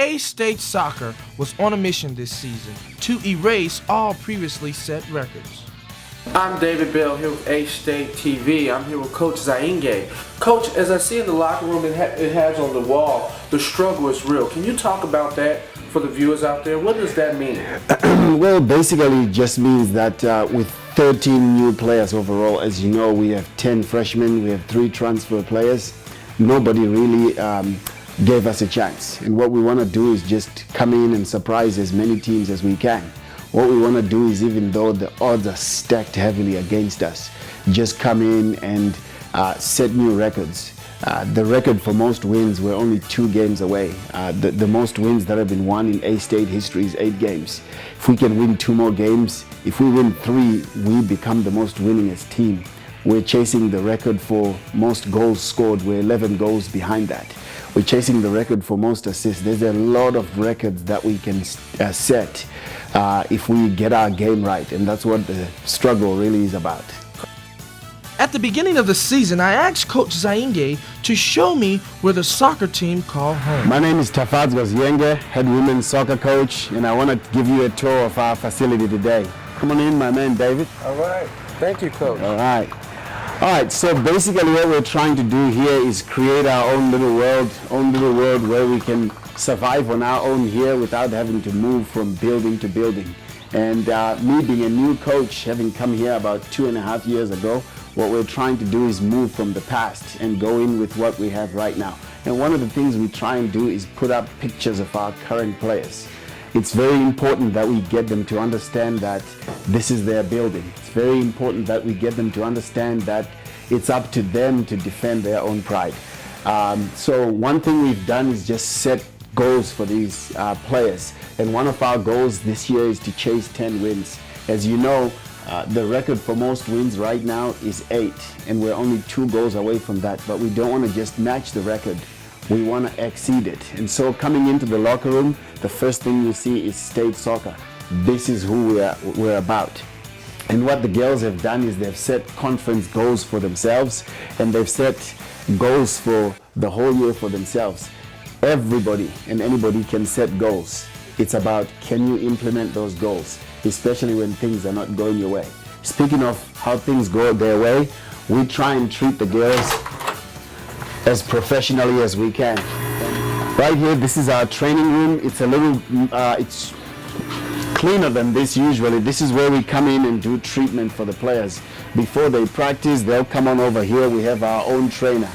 Astate Soccer was on a mission this season to erase all previously set records. I'm David Bell here with Astate TV. I'm here with Coach Zainge. Coach, as I see in the locker room, it has on the wall, the struggle is real. Can you talk about that for the viewers out there? What does that mean? Well, basically it just means that with 13 new players overall, as you know, we have 10 freshmen, we have 3 transfer players. Nobody really gave us a chance. And what we want to do is just come in and surprise as many teams as we can. What we want to do is, even though the odds are stacked heavily against us, just come in and set new records. The record for most wins, we're only 2 games away. The most wins that have been won in Astate history is 8 games. If we can win 2 more games, if we win 3, we become the most winningest team. We're chasing the record for most goals scored. We're 11 goals behind that. We're chasing the record for most assists. There's a lot of records that we can set if we get our game right, and that's what the struggle really is about. At the beginning of the season, I asked Coach Zainge to show me where the soccer team called home. My name is Tafadzwa Zienge, head women's soccer coach, and I want to give you a tour of our facility today. Come on in, my man David. All right. Thank you, Coach. All right, so basically what we're trying to do here is create our own little world where we can survive on our own here without having to move from building to building. And me being a new coach, having come here about 2.5 years ago, what we're trying to do is move from the past and go in with what we have right now. And one of the things we try and do is put up pictures of our current players. It's very important that we get them to understand that this is their building. It's very important that we get them to understand that it's up to them to defend their own pride. So one thing we've done is just set goals for these players. And one of our goals this year is to chase 10 wins. As you know, the record for most wins right now is 8, and we're only 2 goals away from that. But we don't want to just match the record. We want to exceed it. And so coming into the locker room, the first thing you see is Astate Soccer. This is who we're about. And what the girls have done is they've set conference goals for themselves, and they've set goals for the whole year for themselves. Everybody and anybody can set goals. It's about, can you implement those goals, especially when things are not going your way. Speaking of how things go their way, we try and treat the girls as professionally as we can. Right here, this is our training room. It's a little, it's cleaner than this usually. This is where we come in and do treatment for the players. Before they practice, they'll come on over here. We have our own trainer.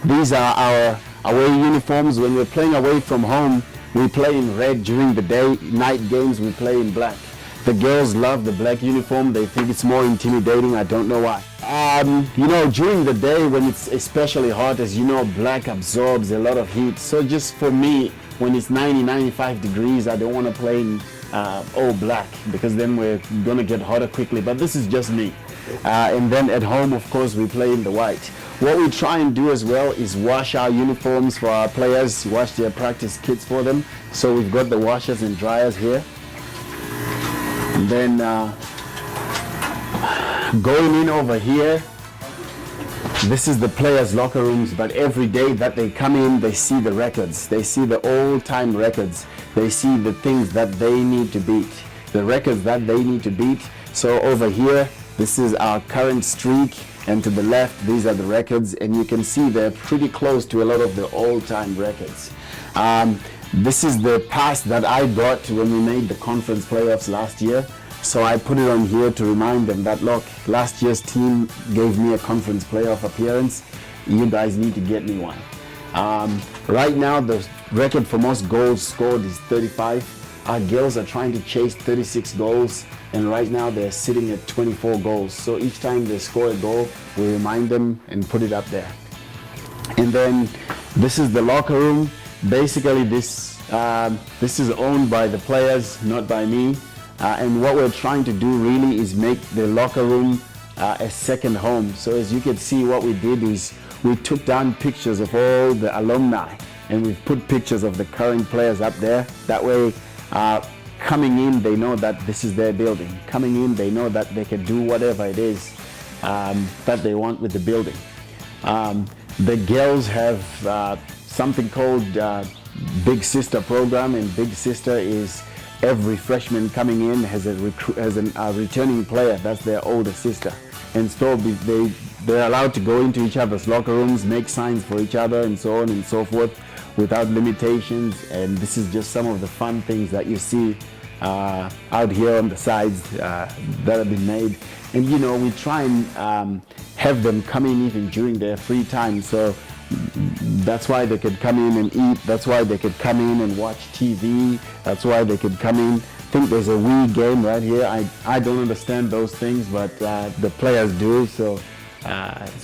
These are our away uniforms. When we're playing away from home, we play in red during the day. Night games, we play in black. The girls love the black uniform. They think it's more intimidating. I don't know why. You know, during the day when it's especially hot, as you know, black absorbs a lot of heat. So just for me, when it's 90, 95 degrees, I don't want to play in all black, because then we're going to get hotter quickly. But this is just me. And then at home, of course, we play in the white. What we try and do as well is wash our uniforms for our players, wash their practice kits for them. So we've got the washers and dryers here. And then going in over here, this is the players' locker rooms, but every day that they come in, they see the records. They see the old-time records. They see the things that they need to beat, the records that they need to beat. So over here, this is our current streak, and to the left, these are the records, and you can see they're pretty close to a lot of the old-time records. This is the pass that I got when we made the conference playoffs last year. So I put it on here to remind them that, look, last year's team gave me a conference playoff appearance. You guys need to get me one. Right now, the record for most goals scored is 35. Our girls are trying to chase 36 goals, and right now they're sitting at 24 goals. So each time they score a goal, we remind them and put it up there. And then this is the locker room. Basically, this is owned by the players, not by me. And what we're trying to do really is make the locker room a second home. So as you can see, what we did is we took down pictures of all the alumni, and we've put pictures of the current players up there. That way, coming in, they know that this is their building. Coming in, they know that they can do whatever it is that they want with the building. The girls have something called Big Sister program, and Big Sister is every freshman coming in has a returning player. That's their older sister, and so they're allowed to go into each other's locker rooms, make signs for each other, and so on and so forth, without limitations. And this is just some of the fun things that you see out here on the sides that have been made. And you know, we try and have them come in even during their free time. So that's why they could come in and eat. That's why they could come in and watch TV. That's why they could come in. I think there's a Wii game right here. I don't understand those things, but the players do. So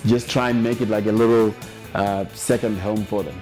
just try and make it like a little second home for them.